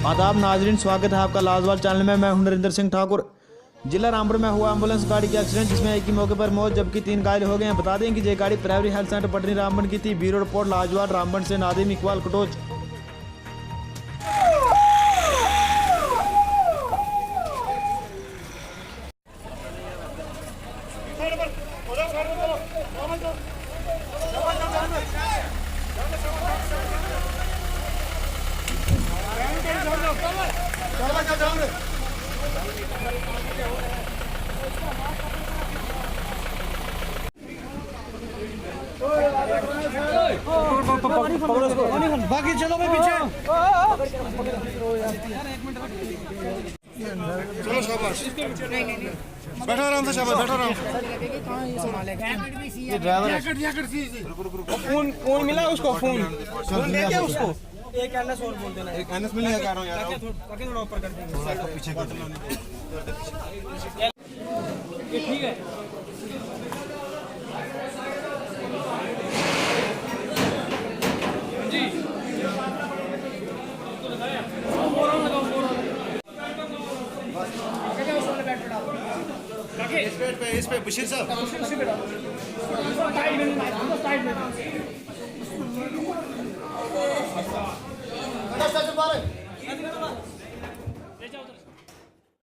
आदाब नाजरीन, स्वागत है आपका लाजवाब चैनल में। मैं हूं नरेंद्र सिंह ठाकुर। जिला रामपुर में हुआ एम्बुलेंस गाड़ी का एक्सीडेंट, जिसमें एक ही मौके पर मौत जबकि 3 घायल हो गए हैं। बता दें कि ये गाड़ी primary health centre Patni Ramban की थी। ब्यूरो रिपोर्ट लाजवाब रामबन से नादिम इकबाल कटोच। बाकी चलो मैं पीछे। चलो शाबाश, बैठो आराम से, शाबाश बैठो आराम से। ये ड्राइवर है। फोन मिला उसको, फोन दे दिया उसको। एक एनएस और बोल देना, एक एनएस मिलने जा रहा हूं यार। थोड़ा ऊपर कर देंगे, थोड़ा पीछे कर देना। ये ठीक है। जी इस पे बशीर साहब